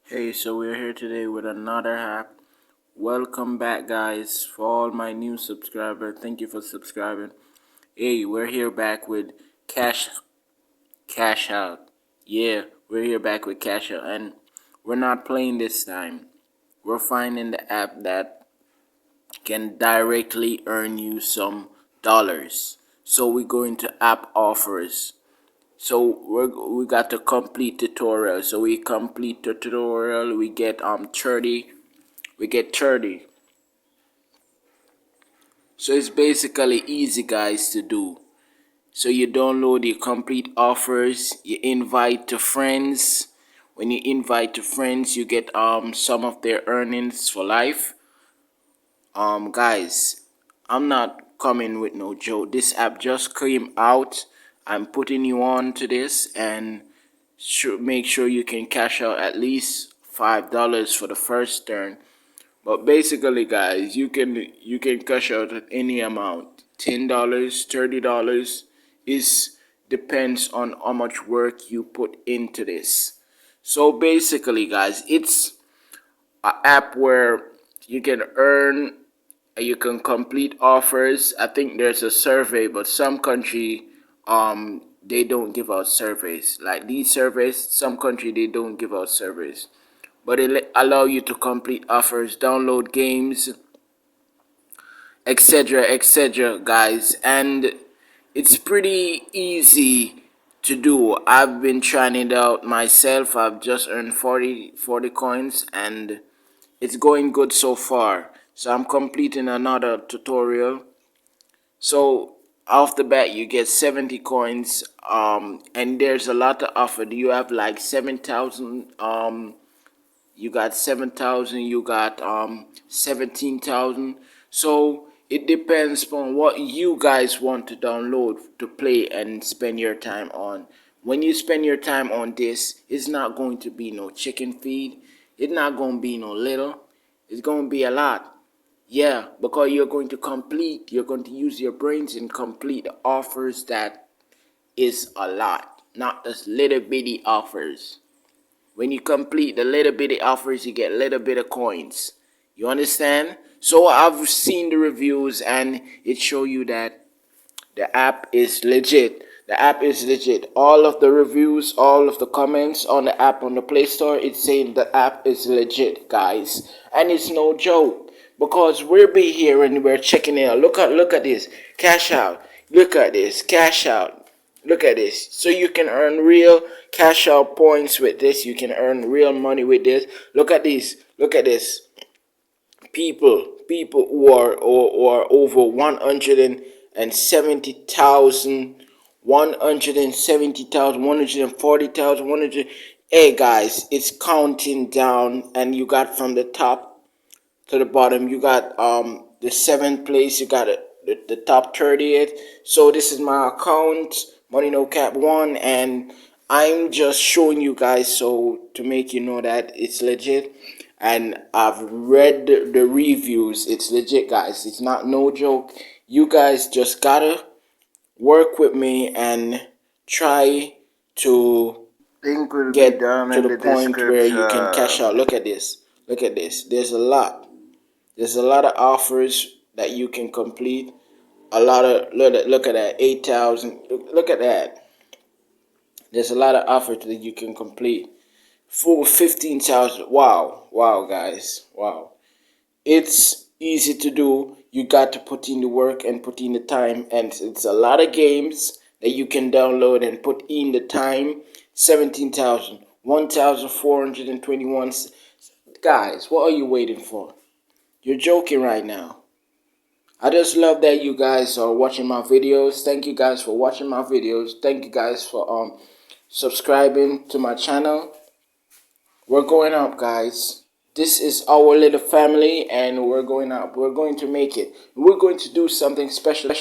Hey, so we're here today with another app. Welcome back, guys. For all my new subscribers, thank you for subscribing. Hey, we're here back with Cash Out. Yeah, we're here back with Cash Out, and we're not playing this time. We're finding the app that can directly earn you some dollars. So we go into app offers. So we got the complete tutorial. So we complete the tutorial. We get 30. We get 30. So it's basically easy, guys, to do. So you download the complete offers. You invite to friends. When you invite to friends, you get some of their earnings for life. Guys, I'm not coming with no joke. This app just came out. I'm putting you on to this, and make sure you can cash out at least $5 for the first turn. But basically, guys, you can cash out at any amount. $10, $30 is depends on how much work you put into this. So basically, guys, it's an app where you can earn, you can complete offers. I think there's a survey, but some country they don't give out surveys. Like these surveys, some country they don't give out surveys, but it allow you to complete offers, download games, etc., etc., guys. And it's pretty easy to do. I've been trying it out myself. I've just earned 40 coins, and it's going good so far. So I'm completing another tutorial. So off the bat you get 70 coins, and there's a lot to offer. You have like 7,000, you got 7,000, you got 17,000. So it depends on what you guys want to download to play and spend your time on. When you spend your time on this, it's not going to be no chicken feed. It's not going to be no little. It's going to be a lot. Yeah, because you're going to use your brains and complete the offers that is a lot, not just little bitty offers. When you complete the little bitty offers, you get little bit of coins. You understand? So I've seen the reviews, and it show you that the app is legit. The app is legit. All of the reviews, all of the comments on the app on the Play Store, it's saying the app is legit, guys. And it's no joke. Because we'll be here and we're checking it out. Look at this. Cash out. Look at this. Cash out. Look at this. So you can earn real cash out points with this. You can earn real money with this. Look at this. Look at this. People who are over 170,000, 170,000, 140,000, 100. Hey guys, it's counting down, and you got from the top to the bottom. You got the seventh place. You got the top 30th. So this is my account, Money No Cap One, and I'm just showing you guys so to make you know that it's legit. And I've read the reviews. It's legit, guys. It's not no joke. You guys just gotta work with me and try to Link will be get down to in the the point where you can cash description. out. Look at this. Look at this. There's a lot. There's a lot of offers that you can complete. A lot of look at that 8,000. Look at that. There's a lot of offers that you can complete. For 15,000. Wow, wow, guys, wow. It's easy to do. You got to put in the work and put in the time, and it's a lot of games that you can download and put in the time. 17,000, 1,421. Guys, what are you waiting for? You're joking right now. I just love that you guys are watching my videos. Thank you guys for watching my videos. Thank you guys for subscribing to my channel. We're going up, guys. This is our little family, and we're going up. We're going to make it. We're going to do something special.